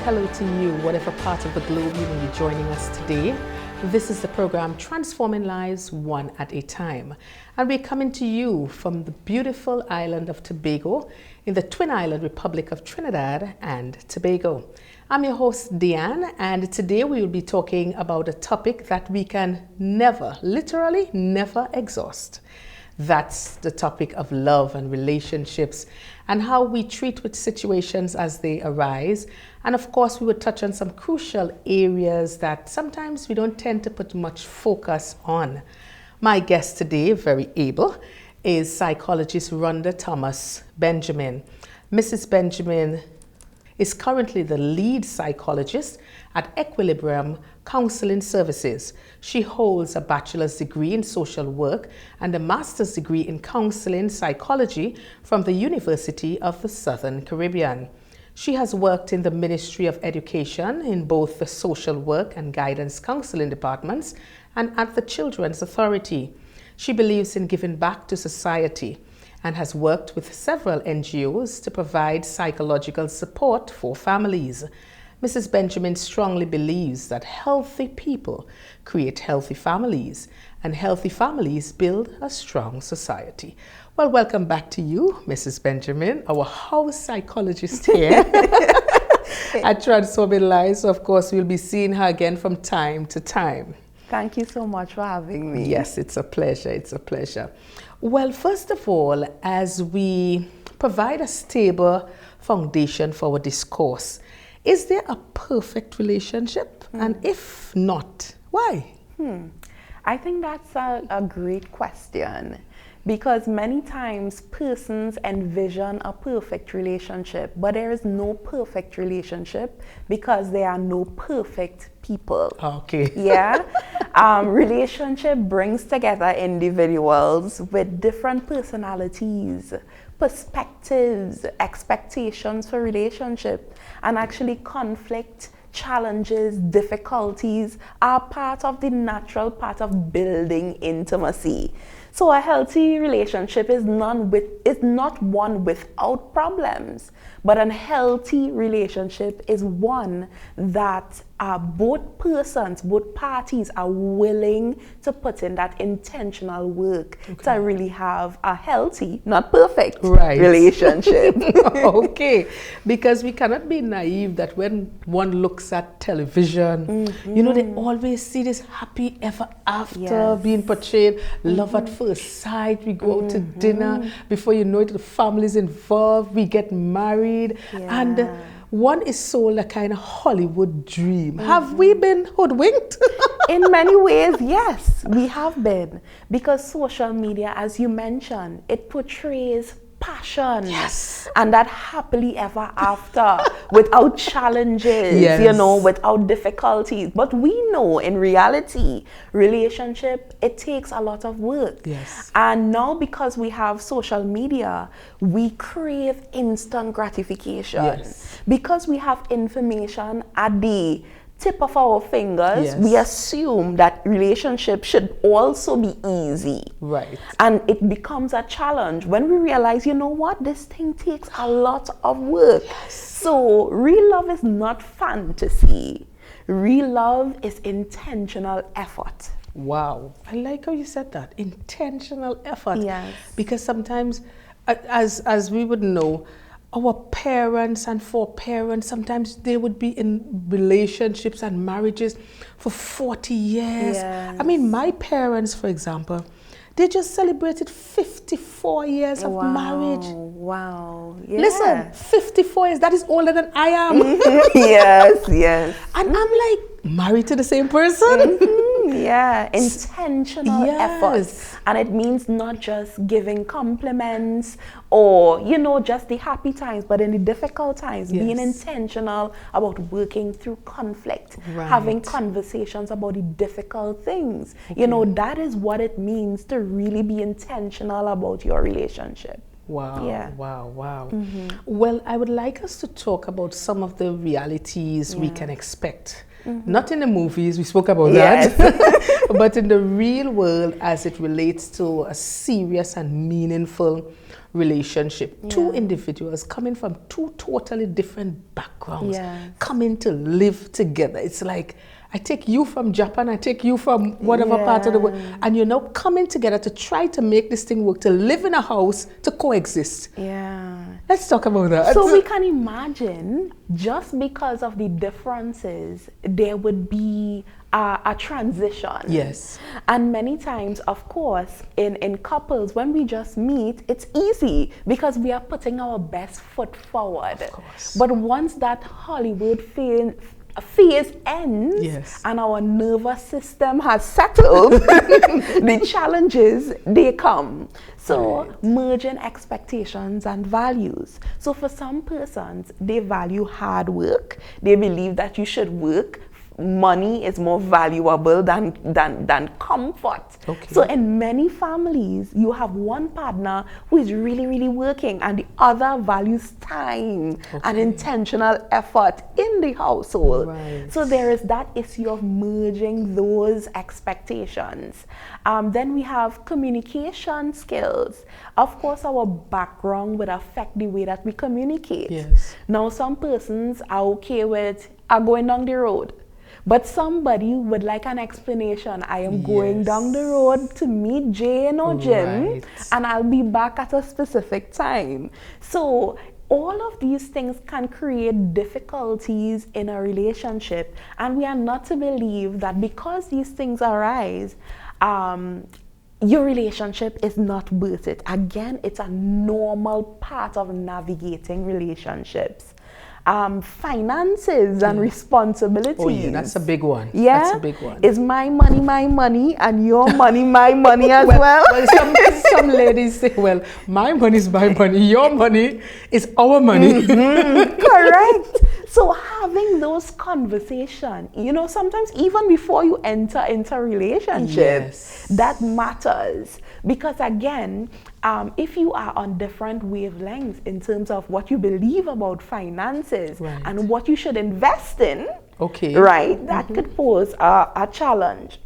hello to you, whatever part of the globe you may be joining us today. This is the program Transforming Lives One at a Time. And we're coming to you from the beautiful island of Tobago in the Twin Island Republic of Trinidad and Tobago. I'm your host, Deanne, and today we will be talking about a topic that we can never, literally never exhaust. That's the topic of love and relationships and how we treat with situations as they arise. And of course, we will touch on some crucial areas that sometimes we don't tend to put much focus on. My guest today, very able, is psychologist Rhonda Thompson Benjamin. Mrs. Benjamin is currently the lead psychologist at Equilibrium Counseling Services. She holds a bachelor's degree in social work and a master's degree in counseling psychology from the University of the Southern Caribbean. She has worked in the Ministry of Education in both the social work and guidance counseling departments and at the Children's Authority. She believes in giving back to society and has worked with several NGOs to provide psychological support for families. Mrs. Benjamin strongly believes that healthy people create healthy families, and healthy families build a strong society. Well, welcome back to you, Mrs. Benjamin, our house psychologist here at Transforming Lives. Of course, we'll be seeing her again from time to time. Thank you so much for having me. Yes, it's a pleasure. It's a pleasure. Well, first of all, as we provide a stable foundation for our discourse, is there a perfect relationship? And if not, why? I think that's a great question, because many times persons envision a perfect relationship, but there is no perfect relationship because there are no perfect people. Okay. Yeah. Relationship brings together individuals with different personalities, perspectives, expectations for relationship, and actually conflict, challenges, difficulties are part of the natural part of building intimacy. So a healthy relationship is not one without problems, but a healthy relationship is one that both persons, both parties are willing to put in that intentional work to really have a healthy, not perfect, relationship. Okay, because we cannot be naive that when one looks at television, you know, they always see this happy ever after being portrayed, love at first sight, we go out to dinner, before you know it, the family's involved, we get married, and one is sold a kind of Hollywood dream. Have we been hoodwinked? In many ways, yes, we have been. Because social media, as you mentioned, it portrays passion. Yes. And that happily ever after, without challenges, you know, without difficulties. But we know in reality, relationship, it takes a lot of work. Yes. And now because we have social media, we crave instant gratification. Yes. Because we have information at the tip of our fingers, we assume that relationship should also be easy. Right. And it becomes a challenge when we realize, you know what, this thing takes a lot of work. Yes. So real love is not fantasy. Real love is intentional effort. Wow. I like how you said that. Intentional effort. Yes. Because sometimes, as we would know, our parents and foreparents, sometimes they would be in relationships and marriages for 40 years. Yes. I mean, my parents, for example, they just celebrated 54 years of marriage. Wow. Yeah. Listen, 54 years, that is older than I am. Yes. And I'm like, married to the same person? Yeah, intentional effort. Yes. And it means not just giving compliments or, you know, just the happy times, but in the difficult times, being intentional about working through conflict, having conversations about the difficult things. You know, that is what it means to really be intentional about your relationship. Wow, Yeah. wow. Well, I would like us to talk about some of the realities we can expect. Not in the movies, we spoke about that, but in the real world as it relates to a serious and meaningful relationship. Two individuals coming from two totally different backgrounds, Yes. coming to live together. It's like, I take you from Japan, I take you from whatever part of the world, and you're now coming together to try to make this thing work, to live in a house, to coexist. Yeah. Let's talk about that. So we can imagine, just because of the differences, there would be a transition. Yes. And many times, of course, in couples, when we just meet, it's easy because we are putting our best foot forward. Of course. But once that Hollywood phase ends, Yes. and our nervous system has settled, the challenges, they come. So merging expectations and values. So for some persons, they value hard work. They believe that you should work. Money is more valuable than comfort. Okay. So in many families, you have one partner who is really, really working, and the other values time and intentional effort in the household. Right. So there is that issue of merging those expectations. Then we have communication skills. Of course, our background would affect the way that we communicate. Yes. Now, some persons are okay with going down the road. But somebody would like an explanation. I am going down the road to meet Jane or Jim, and I'll be back at a specific time. So all of these things can create difficulties in a relationship, and we are not to believe that because these things arise, your relationship is not worth it. Again, it's a normal part of navigating relationships. Finances and responsibilities. Oh yeah, that's a big one. Yeah, that's a big one. Is my money, and your money my money as well? Some ladies say, well, my money is my money, your money is our money. Correct. So having those conversations, sometimes even before you enter into a relationship, that matters. Because again, if you are on different wavelengths in terms of what you believe about finances and what you should invest in, that could pose a challenge.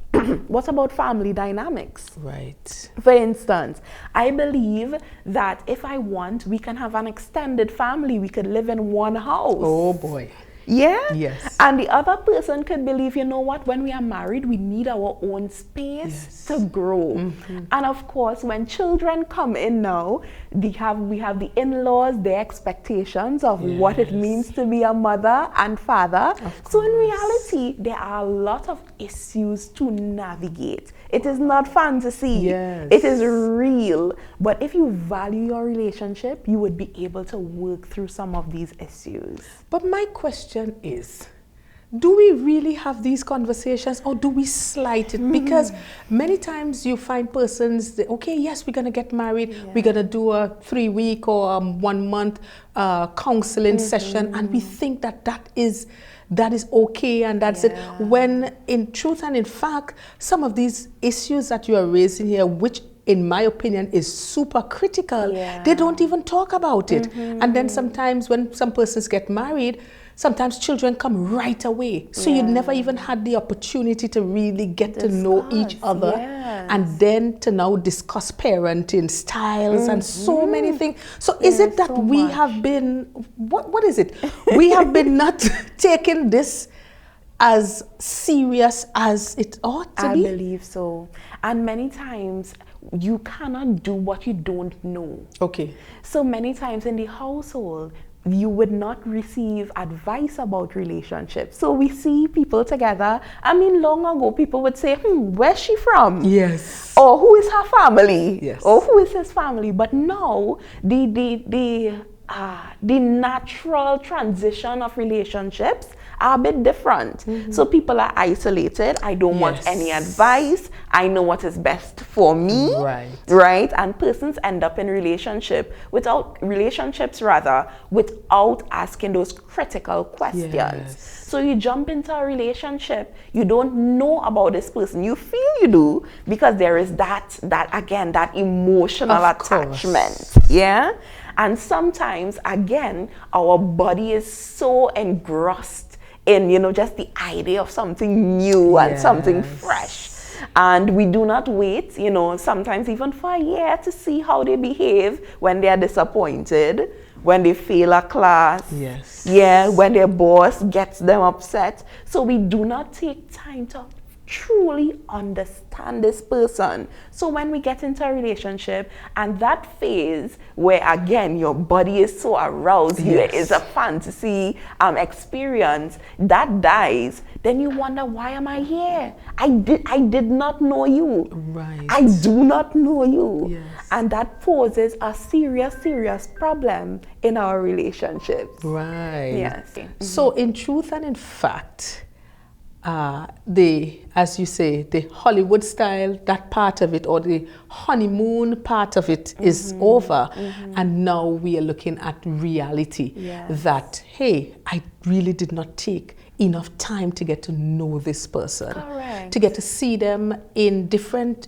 What about family dynamics? Right. For instance, I believe that if I want, we can have an extended family. We could live in one house. Oh boy. Yeah? Yes. And the other person could believe, you know what, when we are married, we need our own space to grow. And of course, when children come in now, we have the in-laws, their expectations of what it means to be a mother and father. So in reality, there are a lot of issues to navigate. It is not fantasy. Yes. It is real. But if you value your relationship, you would be able to work through some of these issues. But my question is, do we really have these conversations, or do we slight it? Because many times you find persons, okay, yes, we're going to get married. We're going to do a 3-week or 1 month counseling session, and we think that is okay and that's it. When in truth and in fact, some of these issues that you are raising here, which in my opinion is super critical, they don't even talk about it. And then sometimes when some persons get married, sometimes children come right away. So you never even had the opportunity to really get to know each other. And then to now discuss parenting styles and so many things. So is it that we have been, what is it? We have been not taking this as serious as it ought to be? I believe so. And many times, you cannot do what you don't know. Okay. So many times in the household, you would not receive advice about relationships. So we see people together. I mean, long ago, people would say, where's she from? Yes. Or who is her family? Yes. Or who is his family? But now, the natural transition of relationships are a bit different. So people are isolated. I don't want any advice. I know what is best for me. Right? And persons end up in without asking those critical questions. So you jump into a relationship, you don't know about this person. You feel you do because there is that emotional attachment. Yeah? And sometimes, again, our body is so engrossed in, just the idea of something new and something fresh. And we do not wait, sometimes even for a year to see how they behave when they are disappointed, when they fail a class. Yes. Yeah, when their boss gets them upset. So we do not take time to truly understand this person. So when we get into a relationship and that phase where again your body is so aroused, there is a fantasy experience that dies, then you wonder, why am I here? I did not know you. Right. I do not know you. Yes. And that poses a serious problem in our relationships. Right. Yes. So in truth and in fact, as you say, the Hollywood style, that part of it, or the honeymoon part of it is over. And now we are looking at reality. Yes. That, hey, I really did not take enough time to get to know this person. Correct. To get to see them in different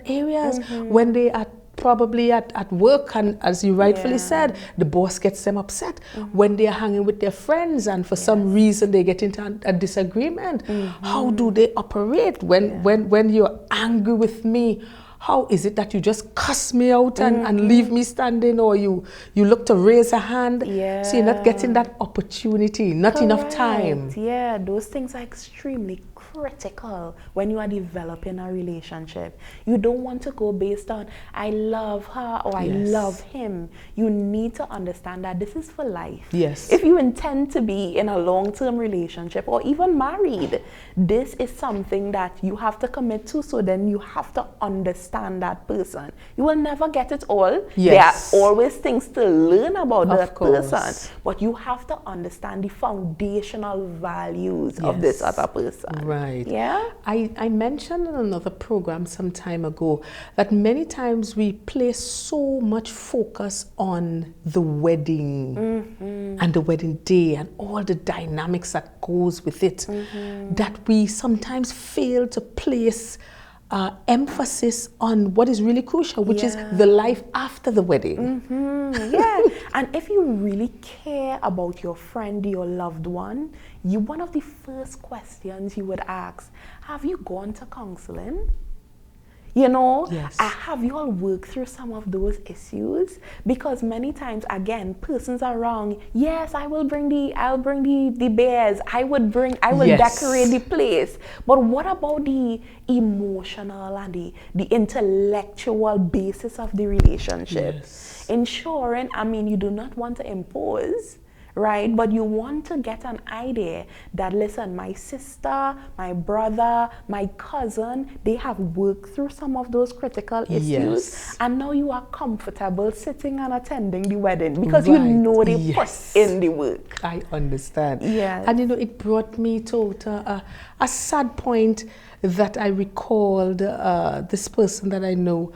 areas when they are probably at work, and as you rightfully said, the boss gets them upset when they are hanging with their friends and for some reason they get into a disagreement. How do they operate when you're angry with me? How is it that you just cuss me out and leave me standing, or you look to raise a hand? So you're not getting that opportunity, not enough time. Yeah, those things are extremely critical when you are developing a relationship. You don't want to go based on, I love her or I love him. You need to understand that this is for life. Yes. If you intend to be in a long-term relationship or even married, this is something that you have to commit to, so then you have to understand that person. You will never get it all. Yes. There are always things to learn about that course. person, but you have to understand the foundational values of this other person. Right. Yeah. I mentioned in another program some time ago that many times we place so much focus on the wedding and the wedding day and all the dynamics that goes with it, that we sometimes fail to place emphasis on what is really crucial, which is the life after the wedding. Yeah. And if you really care about your friend, your loved one, one of the first questions you would ask, have you gone to counseling? Have you all worked through some of those issues? Because many times, again, persons are wrong. Yes, I'll bring the bears. I will decorate the place. But what about the emotional and the intellectual basis of the relationship? Yes. Ensuring, you do not want to impose, right? But you want to get an idea that, listen, my sister, my brother, my cousin, they have worked through some of those critical issues. And now you are comfortable sitting and attending the wedding because you know they put in the work. I understand. Yes. And it brought me to a sad point that I recalled this person that I know.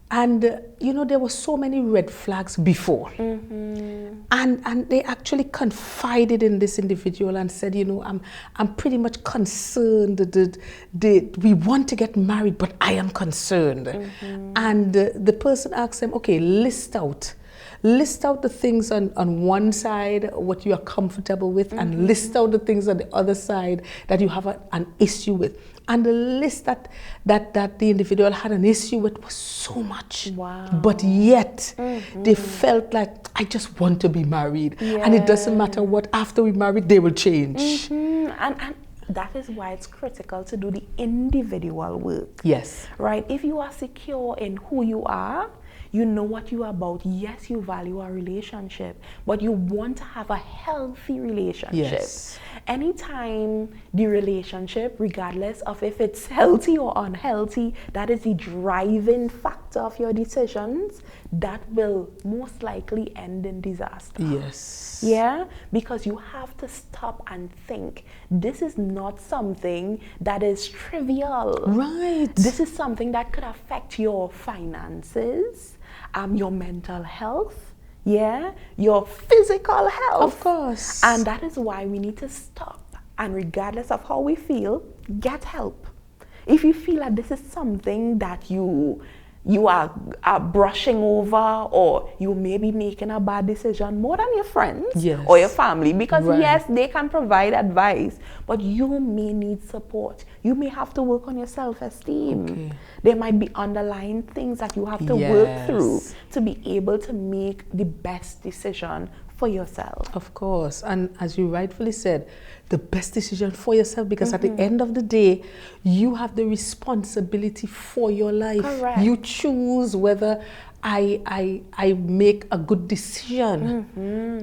And, there were so many red flags before. And they actually confided in this individual and said, I'm pretty much concerned that we want to get married, but I am concerned. And the person asked them, okay, list out the things on one side, what you are comfortable with, and list out the things on the other side that you have an issue with. And the list that the individual had an issue with was so much. Wow. But yet, they felt like, I just want to be married. And it doesn't matter what, after we married, they will change. And that is why it's critical to do the individual work. Yes. Right? If you are secure in who you are, you know what you are about. Yes, you value a relationship, but you want to have a healthy relationship. Yes. Anytime the relationship, regardless of if it's healthy or unhealthy, that is the driving factor of your decisions, that will most likely end in disaster. Yes. Yeah, because you have to stop and think. This is not something that is trivial. Right. This is something that could affect your finances, your mental health, your physical health. Of course. And that is why we need to stop. And regardless of how we feel, get help. If you feel that this is something that you you are brushing over, or you may be making a bad decision more than your friends or your family, because yes, they can provide advice, but you may need support. You may have to work on your self-esteem. There might be underlying things that you have to work through to be able to make the best decision for yourself. Of course. And as you rightfully said, the best decision for yourself, because at the end of the day, you have the responsibility for your life. Correct. You choose whether I make a good decision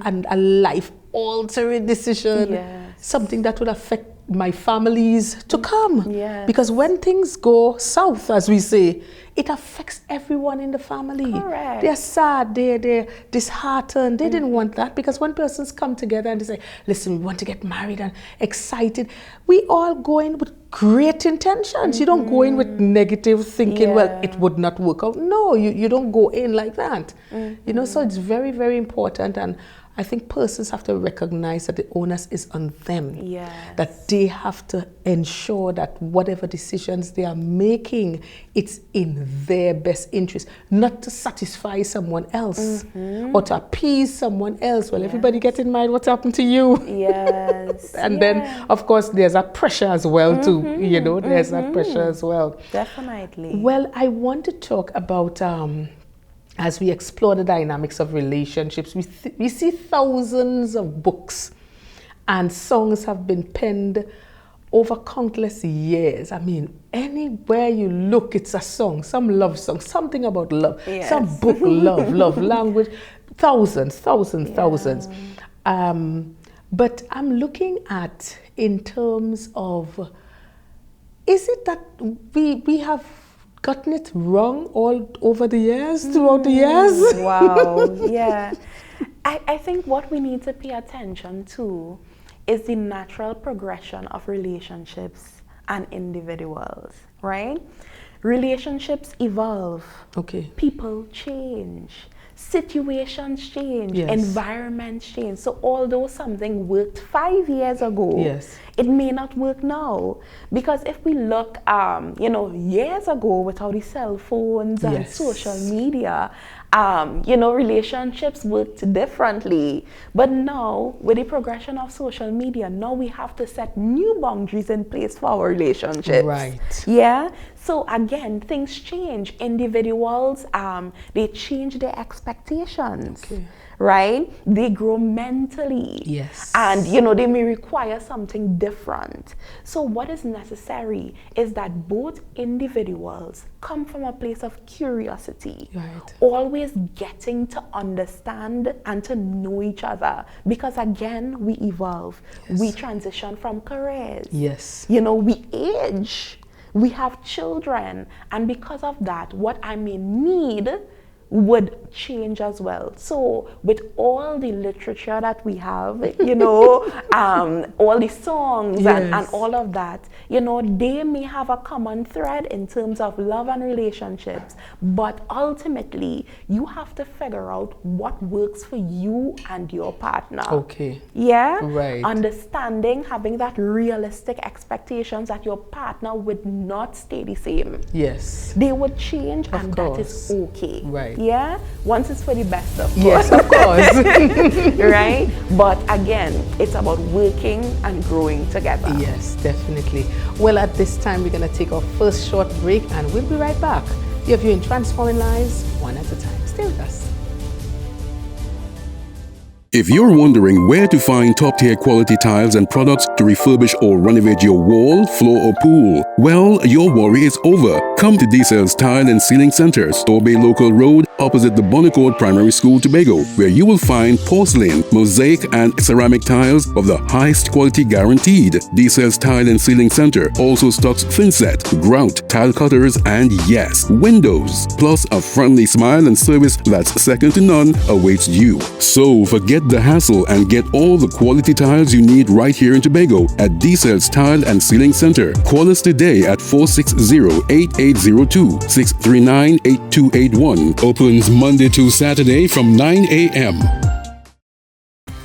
and a life-altering decision, something that will affect my families to come. Because when things go south, as we say, it affects everyone in the family. Correct. They're sad, they're disheartened. They didn't want that, because when persons come together and they say, listen, we want to get married and excited, we all go in with great intentions. You don't go in with negative thinking, well, it would not work out. No, you don't go in like that. You know, so it's very, very important. And I think persons have to recognize that the onus is on them. That they have to ensure that whatever decisions they are making, it's in their best interest, not to satisfy someone else or to appease someone else. Well, everybody getting married, what's happened to you? And then, of course, there's that pressure as well too. You know, there's that pressure as well. Definitely. Well, I want to talk about as we explore the dynamics of relationships, we see thousands of books and songs have been penned over countless years. I mean, anywhere you look, it's a song, some love song, something about love, some book, love language, thousands. But I'm looking at in terms of, is it that we have gotten it wrong all over the years, throughout the years? Wow, I think what we need to pay attention to is the natural progression of relationships and individuals, right? Relationships evolve. People change. Situations change, environments change. So although something worked 5 years ago, it may not work now. Because if we look, years ago without the cell phones and social media, relationships worked differently. But now, with the progression of social media, now we have to set new boundaries in place for our relationships. So again, things change. Individuals, they change their expectations, right? They grow mentally. And, they may require something different. So what is necessary is that both individuals come from a place of curiosity, always getting to understand and to know each other. Because again, we evolve. We transition from careers. We age. We have children, and because of that, what I may need would change as well. So with all the literature that we have, all the songs and all of that, they may have a common thread in terms of love and relationships, but ultimately you have to figure out what works for you and your partner. Understanding, having that realistic expectations that your partner would not stay the same. They would change, and that is okay. Once it's for the best, of course. Of course. Right? But again, it's about working and growing together. Yes, definitely. Well, at this time, we're going to take our first short break, and we'll be right back. You're viewing Transforming Lives One at a Time. Stay with us. If you're wondering where to find top-tier quality tiles and products to refurbish or renovate your wall, floor, or pool, well, your worry is over. Come to D-Cells Tile and Ceiling Center, Storebay Local Road, opposite the Bonnecourt Primary School, Tobago, where you will find porcelain, mosaic, and ceramic tiles of the highest quality guaranteed. D-Cells Tile and Ceiling Center also stocks thinset, grout, tile cutters, and yes, windows. Plus, a friendly smile and service that's second to none awaits you. So forget the hassle and get all the quality tiles you need right here in Tobago at D-Cells Tile and Ceiling Center. Call us today at 460-8802, 639-8281. Opens Monday to Saturday from 9 a.m.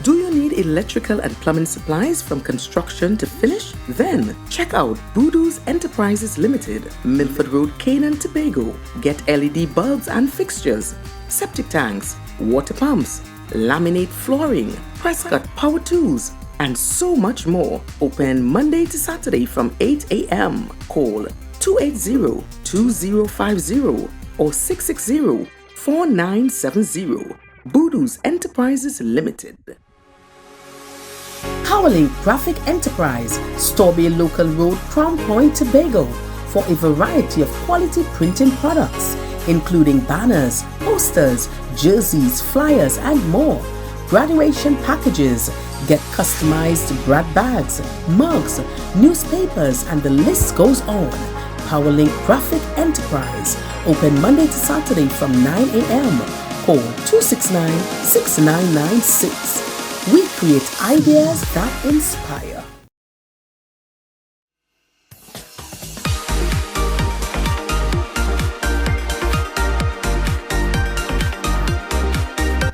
Do you need electrical and plumbing supplies from construction to finish? Then check out Voodoo's Enterprises Limited, Milford Road, Canaan, Tobago. Get LED bulbs and fixtures, septic tanks, water pumps, laminate flooring, press cut power tools, and so much more. Open Monday to Saturday from 8 a.m. Call 280-2050 or 660-4970. Voodoo's Enterprises Limited. Powerlink Graphic Enterprise, Storby Local Road, Crown Point, Tobago, for a variety of quality printing products, including banners, posters, jerseys, flyers, and more. Graduation packages, get customized grad bags, mugs, newspapers, and the list goes on. Powerlink Graphic Enterprise, open Monday to Saturday from 9 a.m. Call 269-6996. We create ideas that inspire.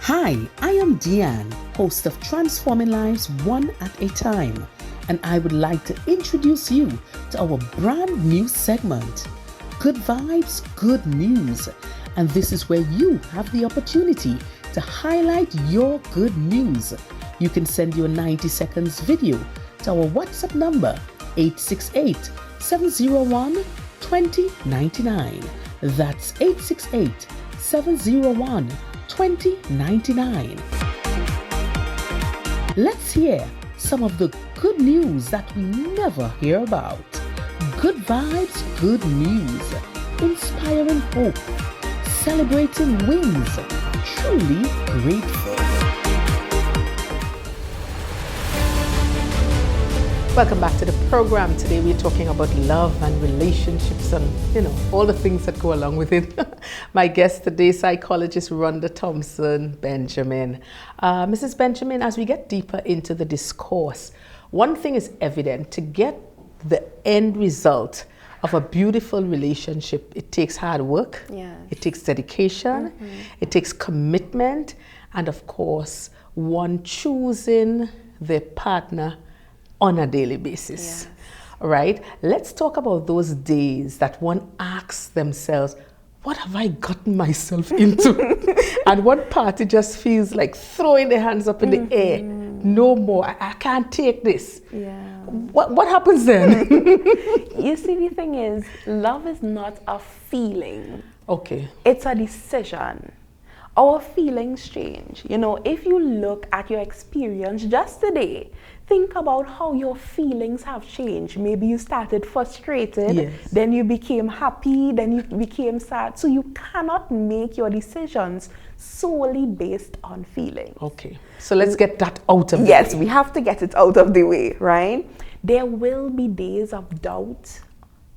Hi, I am Deanne, host of Transforming Lives One at a Time, and I would like to introduce you to our brand new segment, Good Vibes, Good News. And this is where you have the opportunity to highlight your good news. You can send your 90 seconds video to our WhatsApp number 868-701-2099. That's 868-701-2099. Let's hear some of the good news that we never hear about. Good vibes, good news. Inspiring hope. Celebrating wins. Truly grateful. Welcome back to the program. Today we're talking about love and relationships and, all the things that go along with it. My guest today, Psychologist Rhonda Thompson Benjamin. Mrs. Benjamin, as we get deeper into the discourse, one thing is evident: to get the end result of a beautiful relationship, it takes hard work, it takes dedication, it takes commitment, and of course, one choosing their partner on a daily basis, right? Let's talk about those days that one asks themselves, what have I gotten myself into? And one party just feels like throwing their hands up in the air. No more, I can't take this. What happens then? You see, the thing is, love is not a feeling. Okay. It's a decision. Our feelings change. If you look at your experience just today, think about how your feelings have changed. Maybe you started frustrated, then you became happy, then you became sad. So you cannot make your decisions solely based on feelings. Okay, so let's get that out of the way. Yes, we have to get it out of the way, right? There will be days of doubt,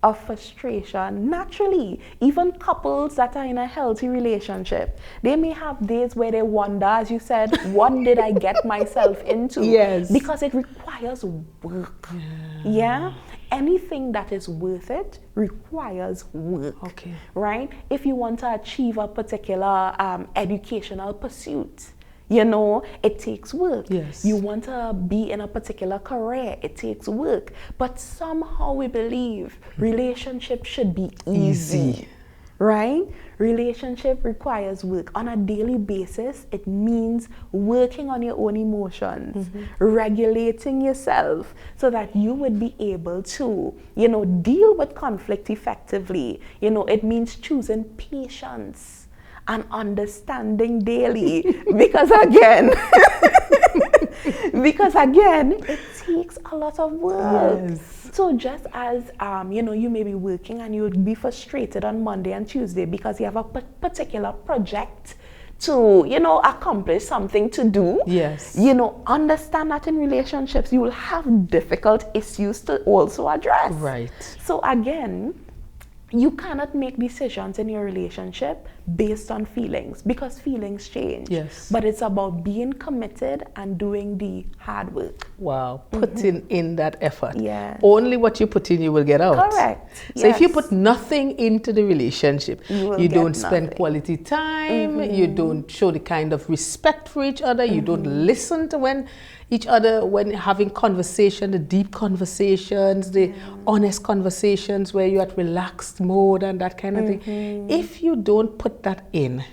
of frustration. Naturally, even couples that are in a healthy relationship, they may have days where they wonder, as you said, what did I get myself into? Yes. Because it requires work. Yeah? Anything that is worth it requires work. Okay. Right? If you want to achieve a particular educational pursuit, it takes work. Yes. You want to be in a particular career, it takes work. But somehow we believe relationship should be easy. Right? Relationship requires work. On a daily basis, it means working on your own emotions, regulating yourself so that you would be able to, deal with conflict effectively. It means choosing patience and understanding daily, because again, it takes a lot of work. Yes. So just as you may be working and you would be frustrated on Monday and Tuesday because you have a particular project to accomplish, something to do. Yes. Understand that in relationships you will have difficult issues to also address. Right. So again, you cannot make decisions in your relationship based on feelings, because feelings change. Yes. But it's about being committed and doing the hard work. Wow, putting in that effort. Yeah. Only what you put in, you will get out. Correct. So if you put nothing into the relationship, you don't spend nothing. quality time, you don't show the kind of respect for each other, you don't listen to when each other when having conversation, the deep conversations, the honest conversations where you're at relaxed mode and that kind of thing. If you don't put that in,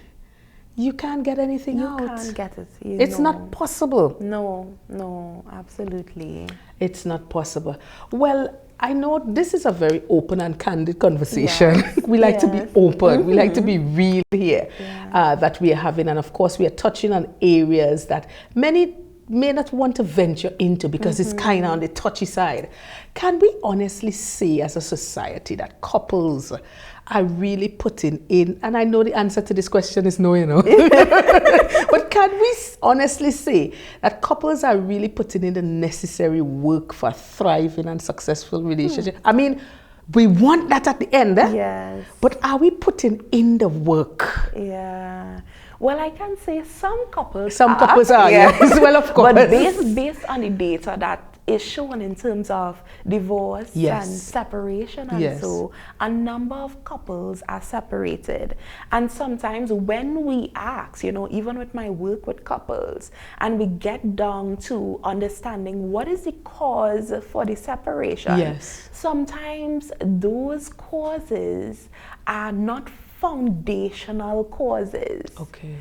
you can't get anything out. You can't get it. It's not possible. No, absolutely. It's not possible. Well, I know this is a very open and candid conversation. Yes. We like to be open. We like to be Mm-hmm. real here that we are having. And of course, we are touching on areas that many may not want to venture into because it's kind of on the touchy side. Can we honestly say as a society that couples are really putting in, and I know the answer to this question is no, but can we honestly say that couples are really putting in the necessary work for a thriving and successful relationship? I mean, we want that at the end, Yes. but are we putting in the work? Yeah. Well, I can say some couples are, yes. Well, of course. But based on the data that is shown in terms of divorce Yes. and separation and Yes. so, a number of couples are separated. And sometimes when we ask, even with my work with couples, and we get down to understanding what is the cause for the separation, Yes. sometimes those causes are not foundational causes. Okay.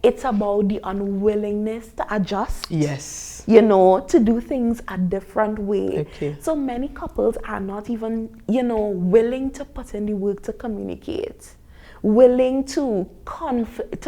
It's about the unwillingness to adjust. Yes. To do things a different way. Okay. So many couples are not even, willing to put in the work to communicate, willing to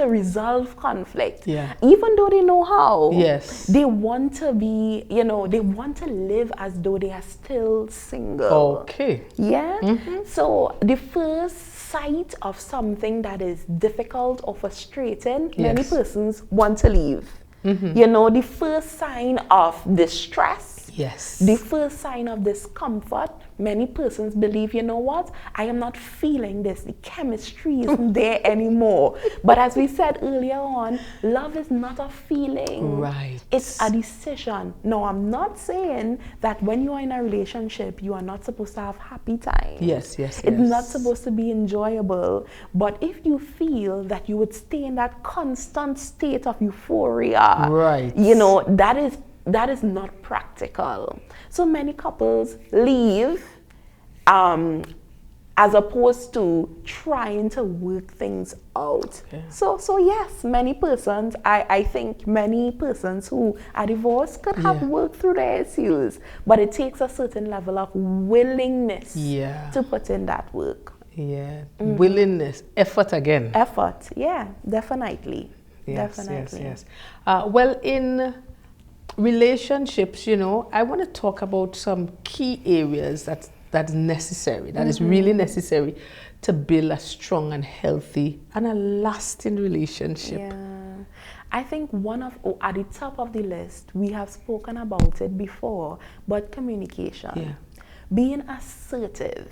resolve conflict. Yeah. Even though they know how. Yes. They want to be, they want to live as though they are still single. Okay. Yeah. So the first sight of something that is difficult or frustrating, many Yes. persons want to leave. The first sign of distress, Yes. the first sign of discomfort, many persons believe, I am not feeling this. The chemistry isn't there anymore. But as we said earlier on, love is not a feeling. Right. It's a decision. No, I'm not saying that when you are in a relationship, you are not supposed to have happy times. Yes. It's not supposed to be enjoyable. But if you feel that you would stay in that constant state of euphoria, Right. that is not practical. So many couples leave as opposed to trying to work things out. Okay. So yes, many persons, I think many persons who are divorced could have worked through their issues, but it takes a certain level of willingness to put in that work. Yeah. Willingness, effort again. Effort, yeah, definitely. Yes, Definitely. yes. Well, in relationships, I want to talk about some key areas that's necessary, that is really necessary to build a strong and healthy and a lasting relationship. Yeah. I think at the top of the list, we have spoken about it before, but communication. Yeah. Being assertive.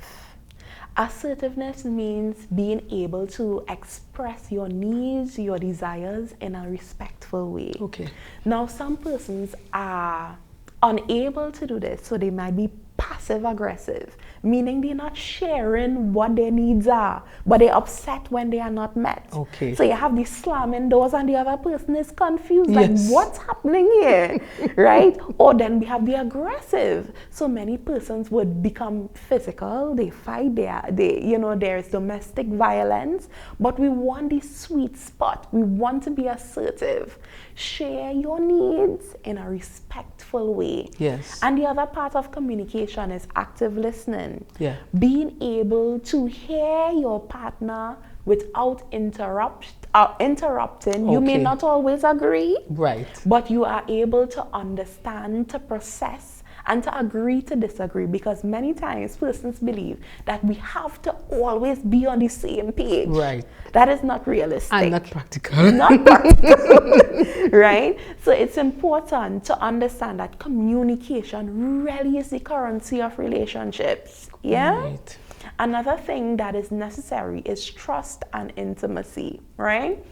Assertiveness means being able to express your needs, your desires in a respectful way. Okay. Now, some persons are unable to do this, so they might be passive aggressive, meaning they're not sharing what their needs are, but they're upset when they are not met. Okay. So you have this slamming doors and the other person is confused, Yes. like what's happening here, right? Or then we have the aggressive. So many persons would become physical, they fight, there is domestic violence, but we want this sweet spot. We want to be assertive. Share your needs in a respectful way. Yes. And the other part of communication is active listening. Yeah. Being able to hear your partner without interrupting. You may Okay. not always agree, Right. but you are able to understand, to process, and to agree to disagree, because many times persons believe that we have to always be on the same page. Right. That is not realistic. And not practical. Not practical, right? So it's important to understand that communication really is the currency of relationships. Yeah. Right. Another thing that is necessary is trust and intimacy, right?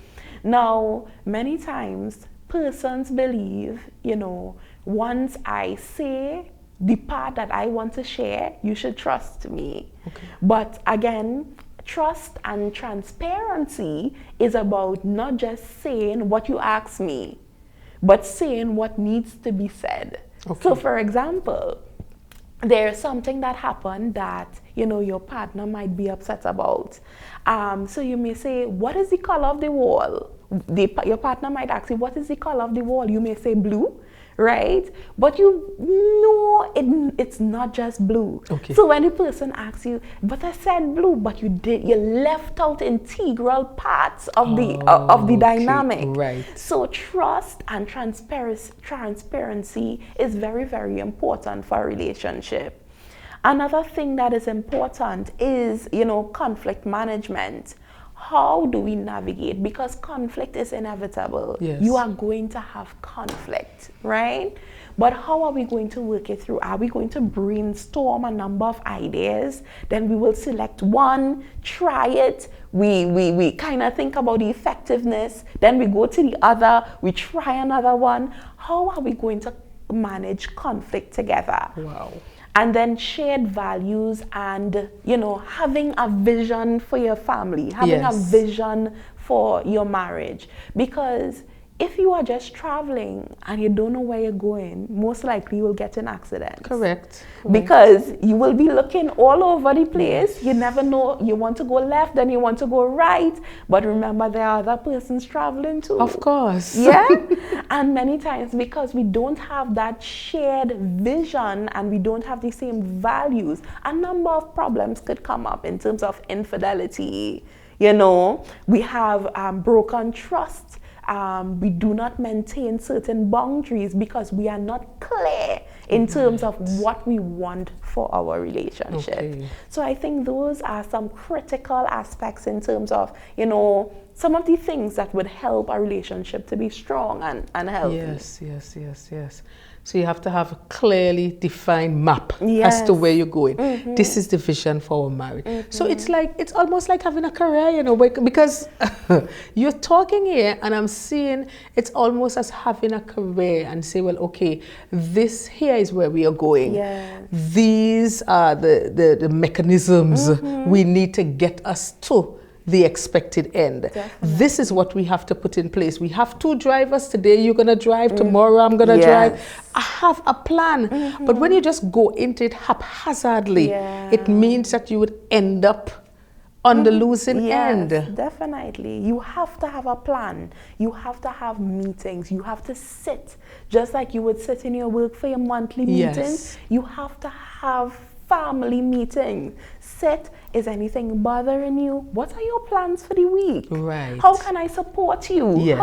Now, many times persons believe, once I say the part that I want to share, you should trust me. Okay. But again, trust and transparency is about not just saying what you ask me, but saying what needs to be said. Okay. So for example, there's something that happened that, you know, your partner might be upset about. So you may say, what is the color of the wall? Your partner might ask you, what is the color of the wall? You may say blue, right? But you know it's not just blue. Okay. So when the person asks you, but I said blue, but you left out integral parts of the dynamic. Right. So trust and transparency is very, very important for a relationship. Another thing that is important is, you know, conflict management. How do we navigate? Because conflict is inevitable. Yes. You are going to have conflict, right? But how are we going to work it through? Are we going to brainstorm a number of ideas? Then we will select one, try it. We kind of think about the effectiveness. Then we go to the other, we try another one. How are we going to manage conflict together? Wow. And then shared values and, you know, having a vision for your family, having a vision for your marriage. Because if you are just traveling and you don't know where you're going, most likely you will get in accidents. Correct. Because you will be looking all over the place. You never know. You want to go left, then you want to go right. But remember, there are other persons traveling too. Of course. Yeah. And many times, because we don't have that shared vision and we don't have the same values, a number of problems could come up in terms of infidelity. You know, we have broken trust. We do not maintain certain boundaries because we are not clear in terms of what we want for our relationship. Okay. So I think those are some critical aspects in terms of, you know, some of the things that would help a relationship to be strong and healthy. Yes. So you have to have a clearly defined map as Yes. to where you're going. This is the vision for our marriage. So it's almost like having a career, you know, because you're talking here and I'm seeing it's almost as having a career and say, well, okay, this here is where we are going. Yes. These are the mechanisms we need to get us to the expected end. Definitely. This is what we have to put in place. We have 2 drivers. Today you're going to drive, tomorrow I'm going to drive. I have a plan. But when you just go into it haphazardly, it means that you would end up on the losing end. Definitely. You have to have a plan. You have to have meetings. You have to sit, just like you would sit in your work for your monthly meetings. Yes. You have to have family meetings. Sit. Is anything bothering you? What are your plans for the week? Right. How can I support you? Yes.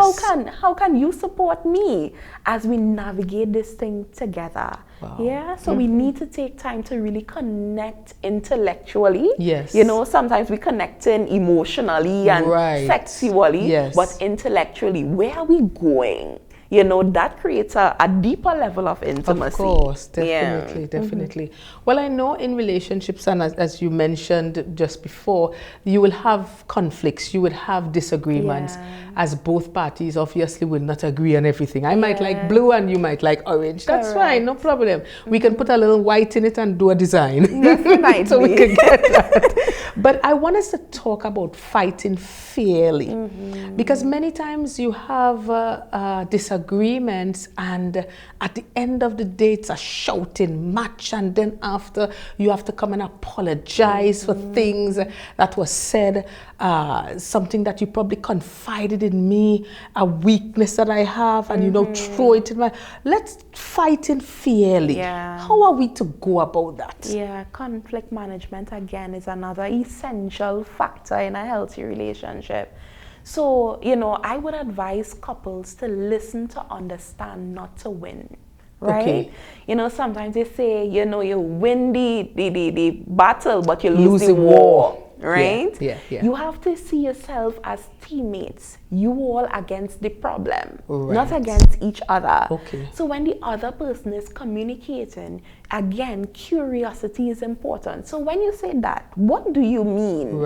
How can you support me as we navigate this thing together? Wow. Yeah. So we need to take time to really connect intellectually. Yes. You know, sometimes we connect in emotionally and sexually, but intellectually, where are we going? You know, that creates a deeper level of intimacy. Of course, definitely. Well, I know in relationships, and as you mentioned just before, you will have conflicts, you will have disagreements, as both parties obviously will not agree on everything. I might like blue and you might like orange. That's fine, no problem. We can put a little white in it and do a design. Definitely. So we can get that. But I want us to talk about fighting fairly, because many times you have disagreements, and at the end of the day it's a shouting match, and then after you have to come and apologize for things that were said, something that you probably confided in me, a weakness that I have, and you know, throw it in my... Let's fight it fairly. How are we to go about that? Conflict management again is another essential factor in a healthy relationship. So, you know, I would advise couples to listen to understand, not to win. Right? Okay. You know, sometimes they say, you know, you win the battle, but you lose the war. Right? You have to see yourself as teammates. You all against the problem, not against each other. So when the other person is communicating, again, curiosity is important. So when you say that, what do you mean?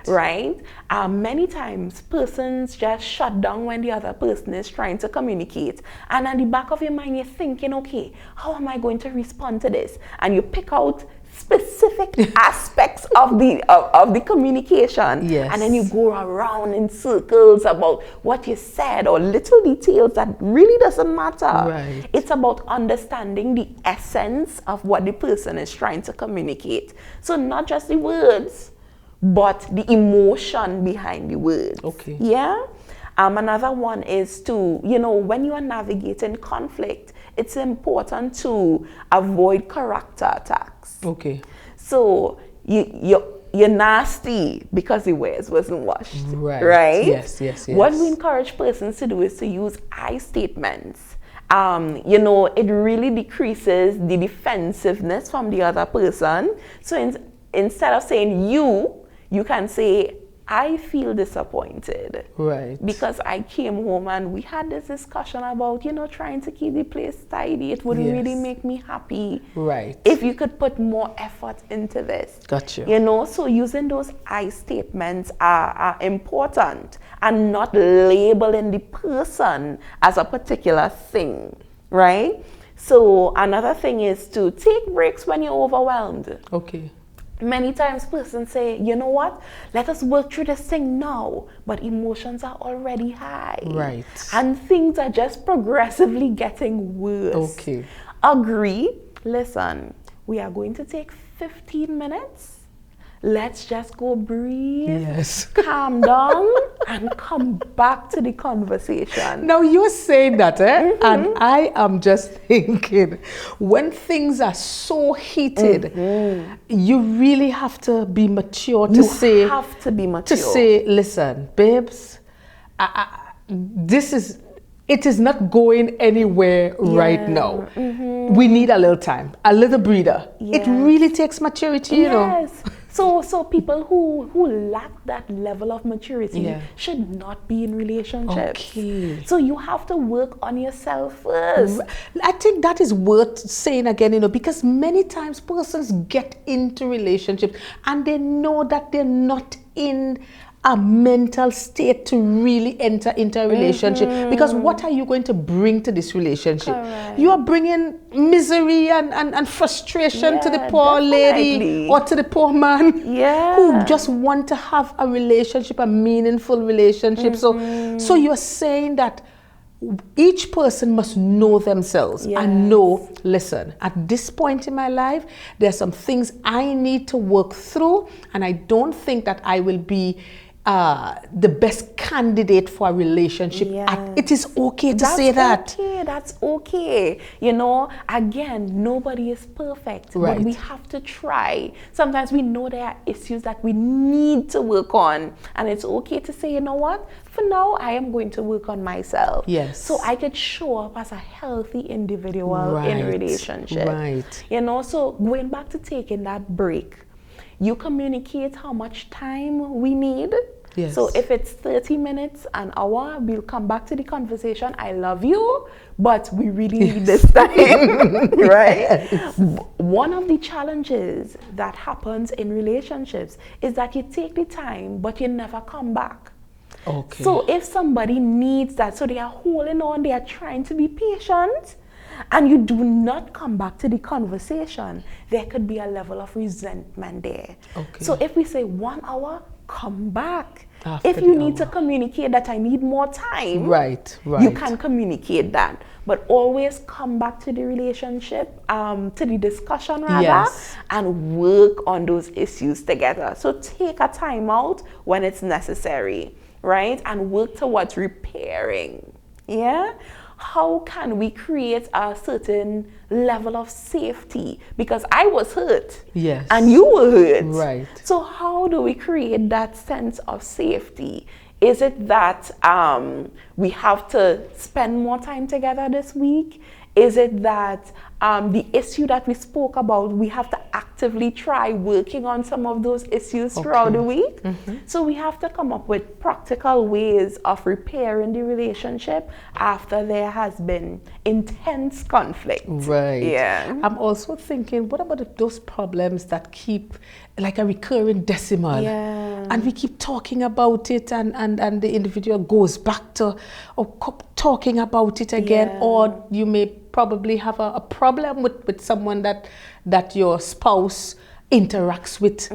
Right? Many times, persons just shut down when the other person is trying to communicate. And at the back of your mind, you're thinking, okay, how am I going to respond to this? And you pick out specific specific aspects of the communication. Yes. And then you go around in circles about what you said or little details that really doesn't matter. Right. It's about understanding the essence of what the person is trying to communicate. So not just the words, but the emotion behind the words. Okay. Yeah. Another one is to, when you are navigating conflict, it's important to avoid character attacks. Okay. So you're nasty because the words wasn't washed. Right. Yes. What we encourage persons to do is to use I statements. It really decreases the defensiveness from the other person. So instead of saying you can say, I feel disappointed. Right. Because I came home and we had this discussion about, trying to keep the place tidy. It would really make me happy. Right. If you could put more effort into this. Gotcha. So using those I statements are important, and not labeling the person as a particular thing, right? So another thing is to take breaks when you're overwhelmed. Okay. Many times persons say, you know what, let us work through this thing now, but emotions are already high. Right. And things are just progressively getting worse. Okay. Agree. Listen, we are going to take 15 minutes. Let's just go breathe, Yes. calm down, and come back to the conversation. Now you're saying that, and I am just thinking, when things are so heated, you really have to be mature to say. You have to be mature. To say, listen, babes, it is not going anywhere right now. We need a little time, a little breather. Yes. It really takes maturity, Yes. So people who lack that level of maturity should not be in relationships. Okay. So you have to work on yourself first. I think that is worth saying again, because many times persons get into relationships and they know that they're not in a mental state to really enter into a relationship. Because what are you going to bring to this relationship? Correct. You are bringing misery and frustration to the poor lady or to the poor man who just want to have a relationship, a meaningful relationship. So you're saying that each person must know themselves and know, listen, at this point in my life, there's some things I need to work through, and I don't think that I will be the best candidate for a relationship. It is okay to say that. That's okay. Again, nobody is perfect, but we have to try. Sometimes we know there are issues that we need to work on, and it's okay to say, you know what, for now I am going to work on myself. Yes. So I could show up as a healthy individual in a relationship. Right. So going back to taking that break, you communicate how much time we need. Yes. So if it's 30 minutes, an hour, we'll come back to the conversation. I love you, but we really need this time, right? Yes. One of the challenges that happens in relationships is that you take the time, but you never come back. Okay. So if somebody needs that, so they are holding on, they are trying to be patient, and you do not come back to the conversation, there could be a level of resentment there. Okay. So if we say 1 hour, come back. After if you the need hour. to communicate that I need more time, Right. you can communicate that. But always come back to the relationship, to the discussion rather, and work on those issues together. So take a time out when it's necessary, right? And work towards repairing. Yeah? How can we create a certain level of safety? Because I was hurt. Yes. And you were hurt. Right. So how do we create that sense of safety? Is it that we have to spend more time together this week? Is it that the issue that we spoke about, we have to actively try working on some of those issues throughout the week? So we have to come up with practical ways of repairing the relationship after there has been intense conflict. Right. Yeah. I'm also thinking, what about those problems that keep like a recurring decimal? Yeah. And we keep talking about it, and the individual goes back to talking about it again, or you may probably have a problem with someone that your spouse interacts with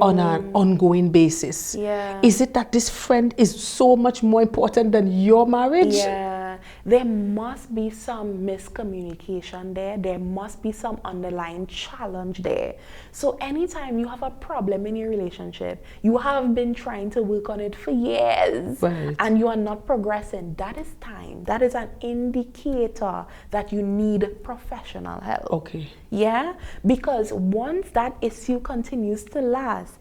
on an ongoing basis. Yeah. Is it that this friend is so much more important than your marriage? Yeah, there must be some miscommunication there. There must be some underlying challenge there. So anytime you have a problem in your relationship, you have been trying to work on it for years, Right. and you are not progressing, that is time. That is an indicator that you need professional help. Okay. Yeah, because once that issue continues to last,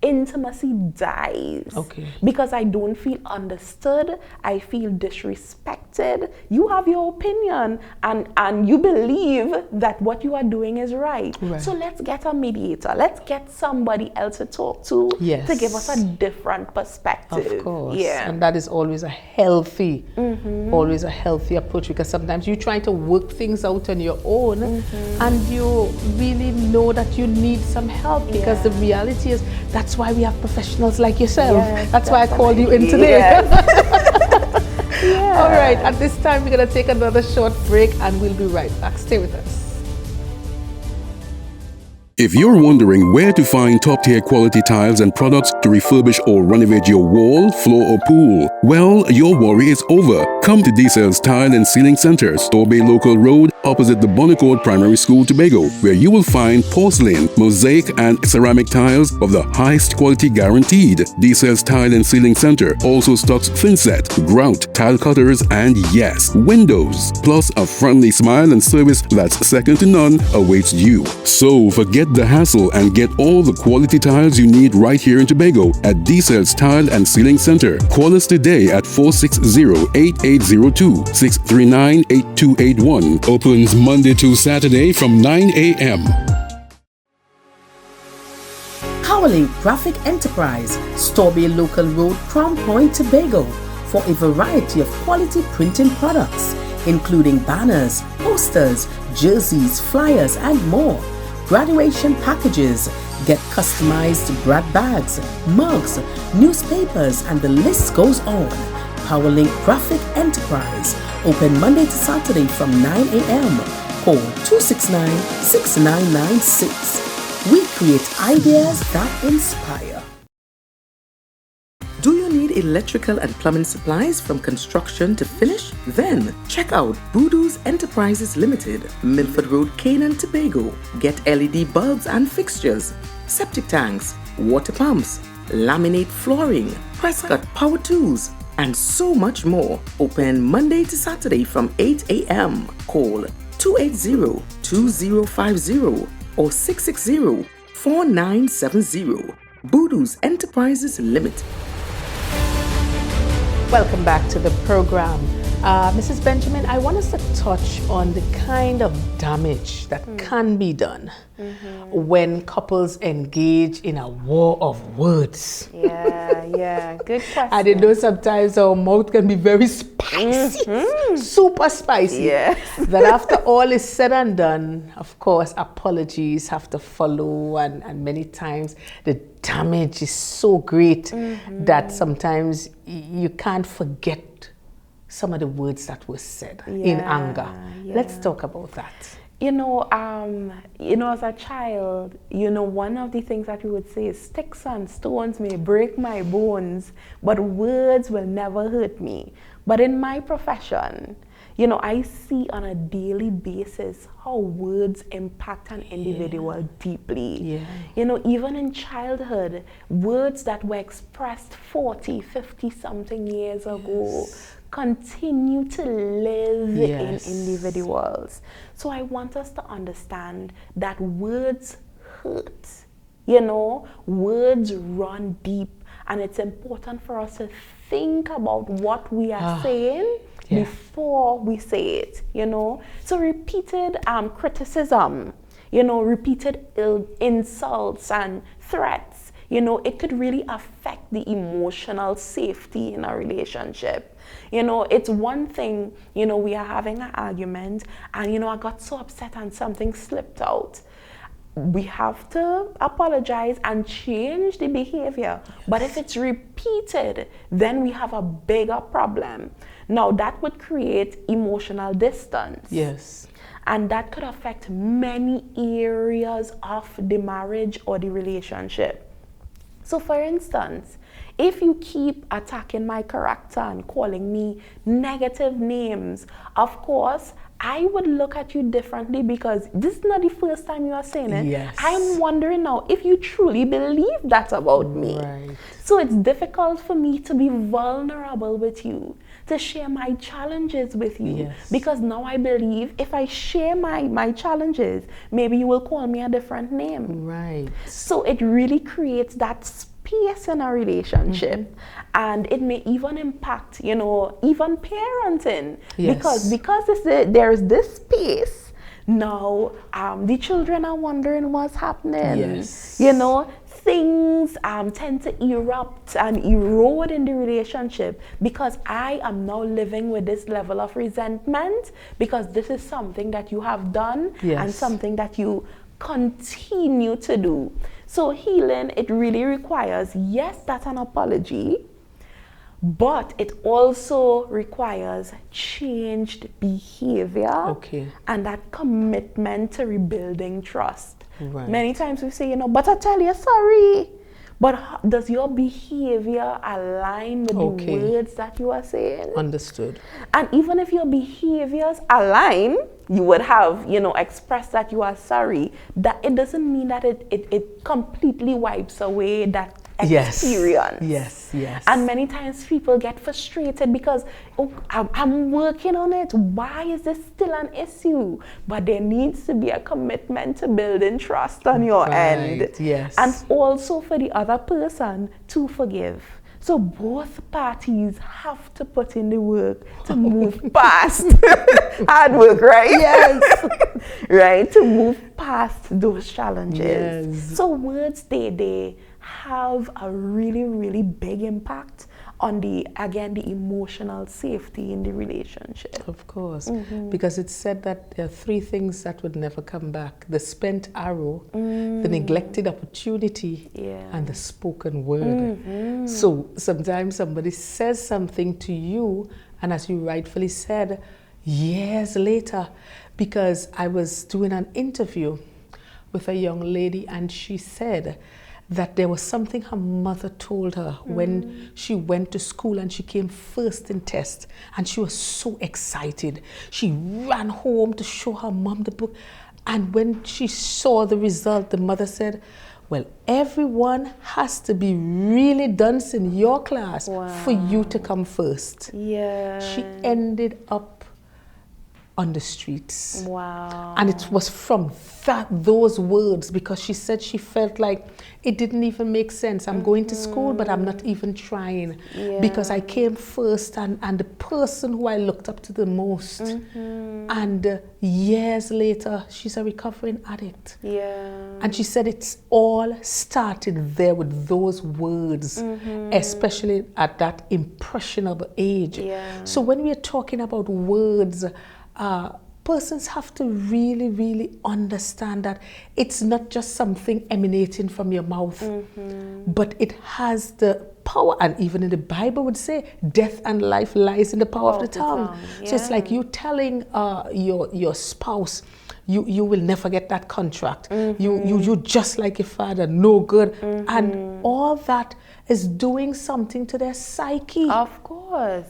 intimacy dies. Okay. Because I don't feel understood, I feel disrespected. You have your opinion and you believe that what you are doing is right. Right. So let's get a mediator. Let's get somebody else to talk to Yes. to give us a different perspective. Of course. Yeah. And that is always a healthy, always a healthy approach, because sometimes you're trying to work things out on your own and you really know that you need some help, because the reality is that's why we have professionals like yourself. Yes, that's why I called you in today. Yes. All right, at this time we're going to take another short break and we'll be right back. Stay with us. If you're wondering where to find top-tier quality tiles and products to refurbish or renovate your wall, floor or pool, well, your worry is over. Come to D-Cells Tile and Ceiling Center, Store Bay Local Road, opposite the Bonnecourt Primary School, Tobago, where you will find porcelain, mosaic and ceramic tiles of the highest quality guaranteed. D-Cells Tile and Ceiling Center also stocks thinset, grout, tile cutters and yes, windows. Plus a friendly smile and service that's second to none awaits you. So forget the hassle and get all the quality tiles you need right here in Tobago at D-Cells Tile and Ceiling Center. Call us today at 460-8802, 639-8281. Opens Monday to Saturday from 9 a.m. Powerlink Graphic Enterprise, Storby Local Road, Crown Point, Tobago, for a variety of quality printing products, including banners, posters, jerseys, flyers, and more. Graduation packages, get customized grad bags, mugs, newspapers, and the list goes on. Powerlink Graphic Enterprise, open Monday to Saturday from 9 a.m. Call 269-6996. We create ideas that inspire. Do you need electrical and plumbing supplies from construction to finish? Then check out Voodoo's Enterprises Limited, Milford Road, Canaan, Tobago. Get LED bulbs and fixtures, septic tanks, water pumps, laminate flooring, press cut power tools, and so much more. Open Monday to Saturday from 8 a.m. Call 280-2050 or 660-4970. Voodoo's Enterprises Limited. Welcome back to the program. Mrs. Benjamin, I want us to touch on the kind of damage that can be done when couples engage in a war of words. Yeah, good question. I didn't know sometimes our mouth can be very spicy, super spicy. Yes. That after all is said and done, of course, apologies have to follow, and many times the damage is so great that sometimes you can't forget some of the words that were said in anger. Let's talk about that. As a child, one of the things that we would say is sticks and stones may break my bones, but words will never hurt me. But in my profession, I see on a daily basis how words impact an individual deeply. Even in childhood, words that were expressed 40, 50 something years ago continue to live in individuals. So I want us to understand that words hurt. Words run deep, and it's important for us to think about what we are saying before we say it, So repeated criticism, repeated insults and threats, it could really affect the emotional safety in a relationship. It's one thing, we are having an argument and, I got so upset and something slipped out. We have to apologize and change the behavior. But if it's repeated, then we have a bigger problem. Now, that would create emotional distance. Yes. And that could affect many areas of the marriage or the relationship. So for instance, if you keep attacking my character and calling me negative names, of course, I would look at you differently, because this is not the first time you are saying it. Yes. I'm wondering now if you truly believe that about me. Right. So it's difficult for me to be vulnerable with you, to share my challenges with you. Yes. Because now I believe if I share my challenges, maybe you will call me a different name. Right. So it really creates that space in a relationship, and it may even impact, even parenting. Yes. Because there's this space now, the children are wondering what's happening. Yes. Things tend to erupt and erode in the relationship, because I am now living with this level of resentment, because this is something that you have done. Yes. And something that you continue to do. So healing, it really requires, yes, that's an apology, but it also requires changed behavior. Okay. And that commitment to rebuilding trust. Right. Many times we say, but I tell you sorry. But does your behavior align with Okay. the words that you are saying? Understood. And even if your behaviors align, you would have, expressed that you are sorry. That it doesn't mean that it completely wipes away that experience. Yes. And many times people get frustrated because, I'm working on it. Why is this still an issue? But there needs to be a commitment to building trust on your end. Yes. And also for the other person to forgive. So both parties have to put in the work to move past hard work, right? Yes. Right, to move past those challenges. Yes. So words, they have a really, really big impact on the emotional safety in the relationship. Of course, because it's said that there are three things that would never come back: the spent arrow, the neglected opportunity, and the spoken word. So sometimes somebody says something to you, and as you rightfully said, years later, because I was doing an interview with a young lady, and she said that there was something her mother told her when she went to school and she came first in test, and she was so excited. She ran home to show her mom the book, and when she saw the result, the mother said, well, everyone has to be really dunce in your class for you to come first. Yeah. She ended up on the streets. Wow. And it was from those words, because she said she felt like it didn't even make sense. I'm going to school, but I'm not even trying, because I came first, and the person who I looked up to the most. And years later, she's a recovering addict. And she said it's all started there with those words, especially at that impressionable age. So when we are talking about words, persons have to really, really understand that it's not just something emanating from your mouth, but it has the power, and even in the Bible would say, death and life lies in the power of the tongue. So it's like you telling your spouse, you will never get that contract. You just like your father, no good. And all that is doing something to their psyche. Of course.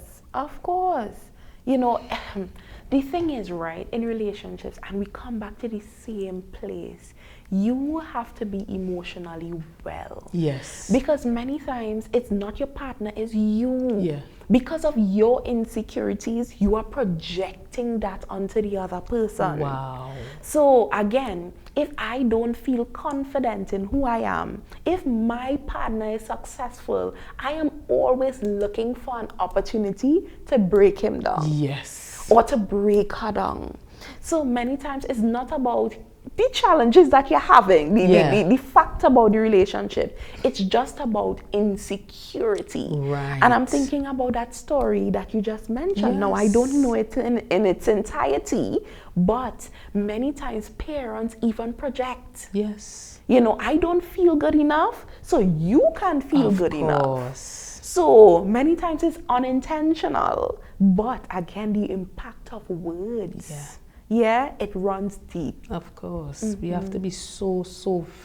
The thing is, right, in relationships, and we come back to the same place, you have to be emotionally well. Yes. Because many times it's not your partner, it's you. Yeah. Because of your insecurities, you are projecting that onto the other person. Wow. So again, if I don't feel confident in who I am, if my partner is successful, I am always looking for an opportunity to break him down. Yes. Or to break her down. So many times it's not about the challenges that you're having, the fact about the relationship. It's just about insecurity. Right. And I'm thinking about that story that you just mentioned. Now, I don't know it in its entirety, but many times parents even project. Yes. I don't feel good enough, so you can't feel good enough. So many times it's unintentional, but again, the impact of words. yeah, it runs deep. Of course. We have to be so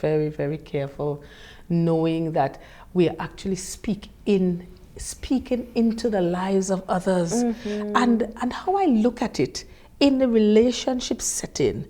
very, very careful, knowing that we are actually speaking into the lives of others. And how I look at it, in the relationship setting,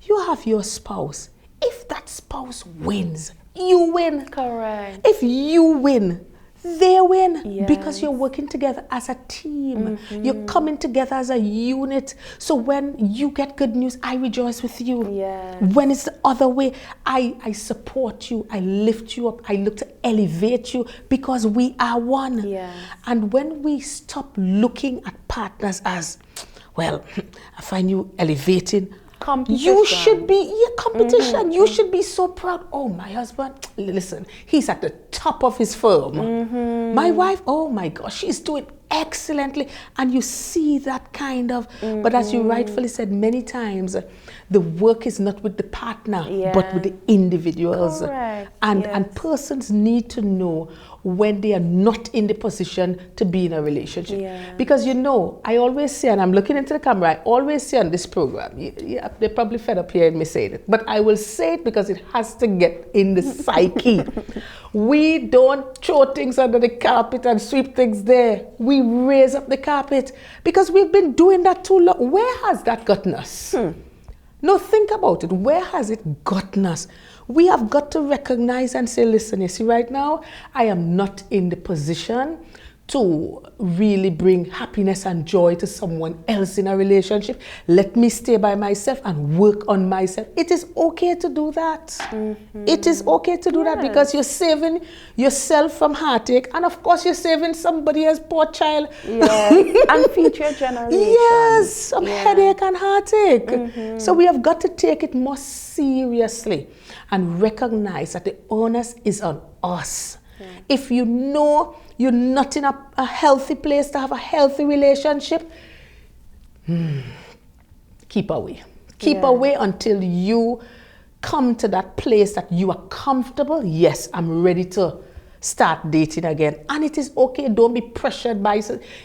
you have your spouse. If that spouse wins, you win. Correct. If you win, they win. Yes. Because you're working together as a team. You're coming together as a unit. So when you get good news, I rejoice with you. Yes. When it's the other way, I support you, I lift you up, I look to elevate you, because we are one. Yes. And when we stop looking at partners as, well, I find you elevating, Competition. you should be, competition. You should be so proud. Oh, my husband, listen, he's at the top of his firm. My wife, oh my gosh, she's doing excellently. And you see that kind of, but as you rightfully said many times, the work is not with the partner, but with the individuals. Correct. And persons need to know when they are not in the position to be in a relationship. Because I always say, and I'm looking into the camera, I always say on this program, they're probably fed up hearing me say it, but I will say it because it has to get in the psyche. We don't throw things under the carpet and sweep things there. We raise up the carpet because we've been doing that too long. Where has that gotten us? No, think about it. Where has it gotten us? We have got to recognize and say, listen, you see, right now, I am not in the position to really bring happiness and joy to someone else in a relationship. Let me stay by myself and work on myself. It is okay to do that. It is okay to do that because you're saving yourself from heartache, and of course you're saving somebody else's poor child. And future generations. Yes, some headache and heartache. So we have got to take it more seriously and recognize that the onus is on us. If you know you're not in a healthy place to have a healthy relationship, keep away. Keep away until you come to that place that you are comfortable. Yes, I'm ready to start dating again. And it is okay. Don't be pressured by,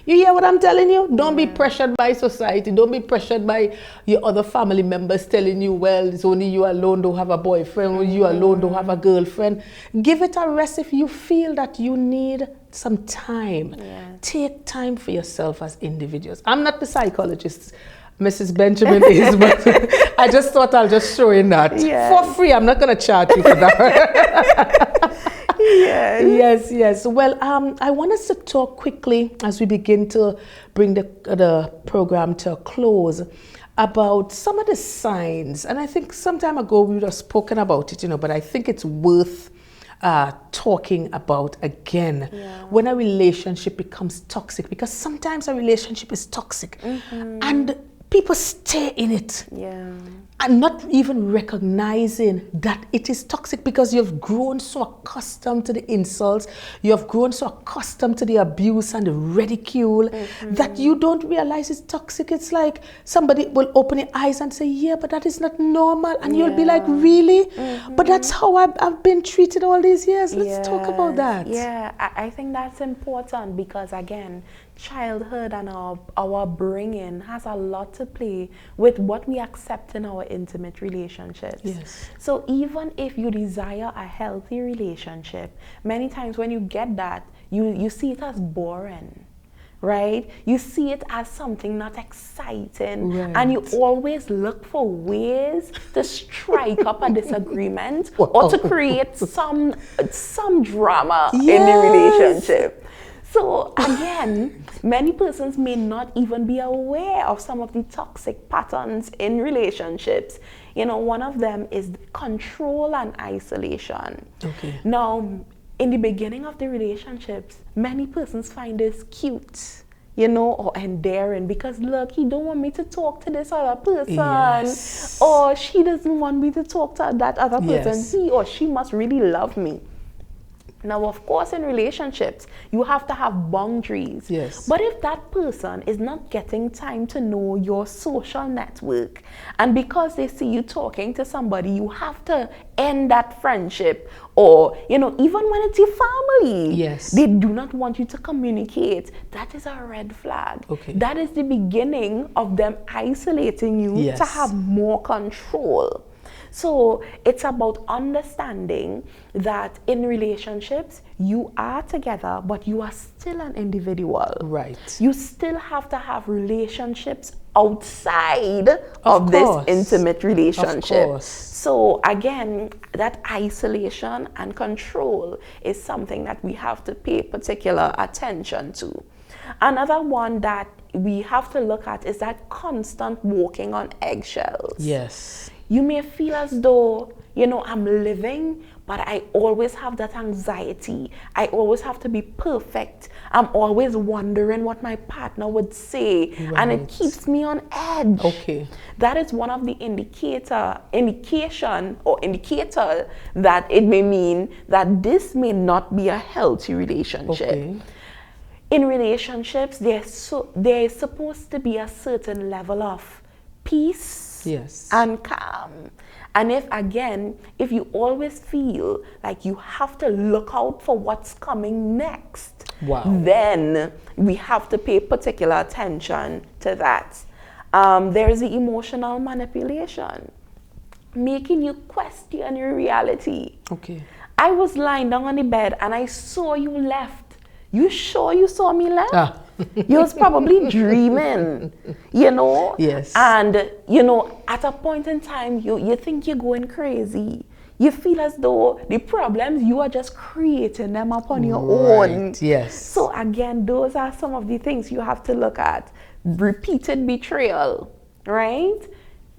you hear what I'm telling you? Don't be pressured by society. Don't be pressured by your other family members telling you, well, it's only you alone don't have a boyfriend, or you alone don't have a girlfriend. Give it a rest if you feel that you need some time. Take time for yourself as individuals. I'm not the psychologist Mrs. Benjamin is, but I just thought I'll just show in that. For free. I'm not going to charge you for that. Yes. Well, I want us to talk quickly as we begin to bring the program to a close about some of the signs. And I think some time ago we would have spoken about it, but I think it's worth talking about again when a relationship becomes toxic, because sometimes a relationship is toxic and people stay in it and not even recognizing that it is toxic, because you've grown so accustomed to the insults, you have grown so accustomed to the abuse and the ridicule that you don't realize it's toxic. It's like somebody will open your eyes and say, yeah, but that is not normal. And you'll be like, really? But that's how I've been treated all these years. Let's talk about that. I think that's important because, again, childhood and our upbringing has a lot to play with what we accept in our intimate relationships. So even if you desire a healthy relationship, many times when you get that, you see it as boring, right? You see it as something not exciting, and you always look for ways to strike up a disagreement or to create some drama in the relationship. So again, many persons may not even be aware of some of the toxic patterns in relationships. One of them is control and isolation. Now, in the beginning of the relationships, many persons find this cute, or endearing, because look, he don't want me to talk to this other person, or she doesn't want me to talk to that other person. He or she must really love me. Now, of course, in relationships, you have to have boundaries. Yes. But if that person is not getting time to know your social network, and because they see you talking to somebody, you have to end that friendship, or, you know, even when it's your family, yes, they do not want you to communicate, that is a red flag. Okay. That is the beginning of them isolating you, yes, to have more control. So it's about understanding that in relationships, you are together, but you are still an individual. Right. You still have to have relationships outside of this intimate relationship. Of course. So again, that isolation and control is something that we have to pay particular attention to. Another one that we have to look at is that constant walking on eggshells. Yes. You may feel as though, you know, I'm living, but I always have that anxiety. I always have to be perfect. I'm always wondering what my partner would say, right, and it keeps me on edge. Okay. That is one of the indicators that it may mean that this may not be a healthy relationship. Okay. In relationships, there is supposed to be a certain level of peace, yes, and calm. And if you always feel like you have to look out for what's coming next, wow, then we have to pay particular attention to that. There's the emotional manipulation, making you question your reality. Okay. I was lying down on the bed and I saw you left. You sure you saw me left? You was probably dreaming, you know? Yes. And, you know, at a point in time, you think you're going crazy. You feel as though the problems, you are just creating them upon your own. Yes. So again, those are some of the things you have to look at. Repeated betrayal, right?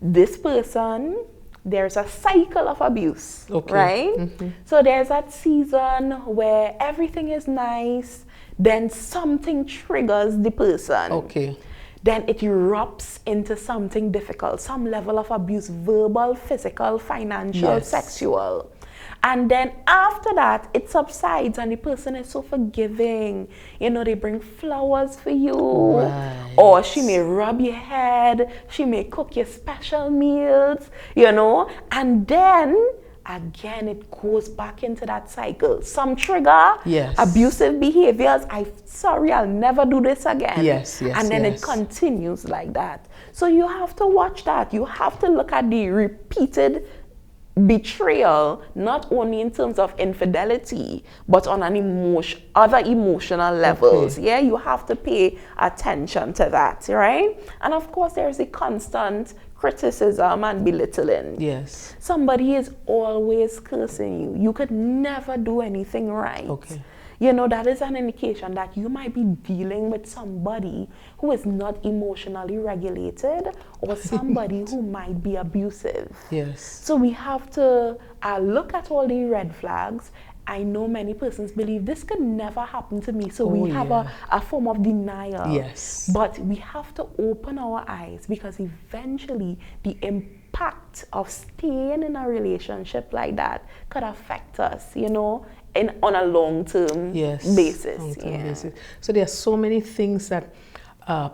This person, there's a cycle of abuse, okay, right? Mm-hmm. So there's that season where everything is nice, then something triggers the person. Okay. Then it erupts into something difficult, some level of abuse, verbal, physical, financial, yes, sexual. And then after that, it subsides and the person is so forgiving. You know, they bring flowers for you. Right. Or she may rub your head. She may cook you special meals, you know. And then, again, it goes back into that cycle. Some trigger, yes, abusive behaviors. Sorry, I'll never do this again. Yes, yes, and then yes, it continues like that. So you have to watch that. You have to look at the repeated betrayal, not only in terms of infidelity, but on an other emotional levels. Okay. Yeah, you have to pay attention to that, right? And of course, there's the constant criticism and belittling. Yes. Somebody is always cursing you. You could never do anything right. Okay. You know, that is an indication that you might be dealing with somebody who is not emotionally regulated, or somebody who might be abusive. Yes. So we have to look at all the red flags. I know many persons believe this could never happen to me, so we have a form of denial. Yes. But we have to open our eyes, because eventually the impact of staying in a relationship like that could affect us, you know, on a long-term basis. Long-term basis. So there are so many things that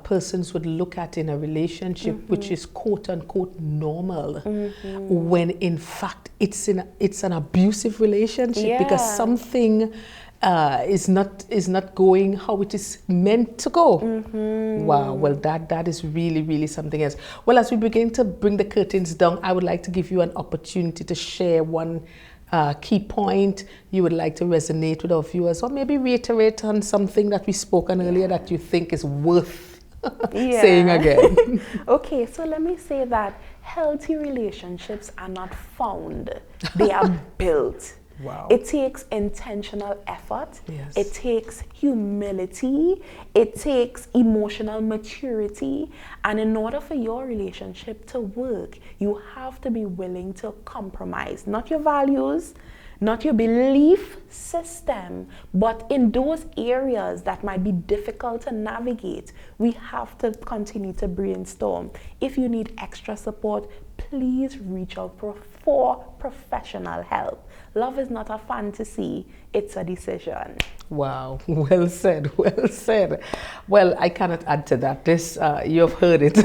persons would look at in a relationship, which is quote-unquote normal, when in fact it's an abusive relationship, because something is not going how it is meant to go. Wow, well that is really, really something else. Well, as we begin to bring the curtains down, I would like to give you an opportunity to share one key point you would like to resonate with our viewers, or maybe reiterate on something that we spoke on earlier that you think is worth saying again. Okay, so let me say that healthy relationships are not found, they are built. Wow. It takes intentional effort. Yes. It takes humility. It takes emotional maturity. And in order for your relationship to work, you have to be willing to compromise, not your values, not your belief system, but in those areas that might be difficult to navigate, we have to continue to brainstorm. If you need extra support, please reach out for professional help. Love is not a fantasy, it's a decision. Wow, well said, well said. Well, I cannot add to that. This, you've heard it.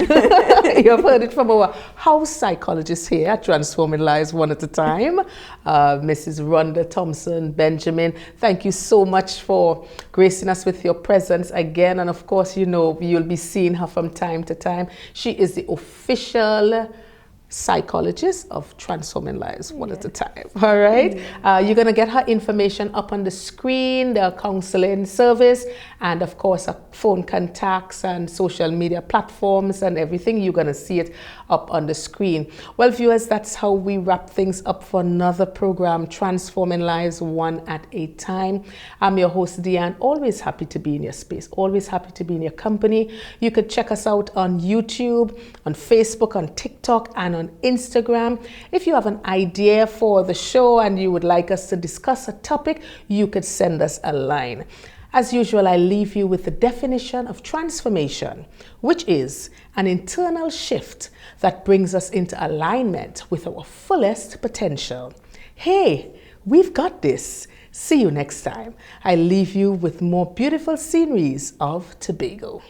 You've heard it from our house psychologist here at Transforming Lives One at a Time, Mrs. Rhonda Thompson Benjamin. Thank you so much for gracing us with your presence again. And of course, you know, you'll be seeing her from time to time. She is the official psychologist of Transforming Lives One at a Time. All right. You're going to get her information up on the screen, the counseling service, and of course, her phone contacts and social media platforms and everything. You're going to see it up on the screen. Well, viewers, that's how we wrap things up for another program, Transforming Lives One at a Time. I'm your host, Deanne. Always happy to be in your space. Always happy to be in your company. You could check us out on YouTube, on Facebook, on TikTok, and on Instagram. If you have an idea for the show and you would like us to discuss a topic, you could send us a line. As usual, I leave you with the definition of transformation, which is an internal shift that brings us into alignment with our fullest potential. Hey, we've got this. See you next time. I leave you with more beautiful sceneries of Tobago.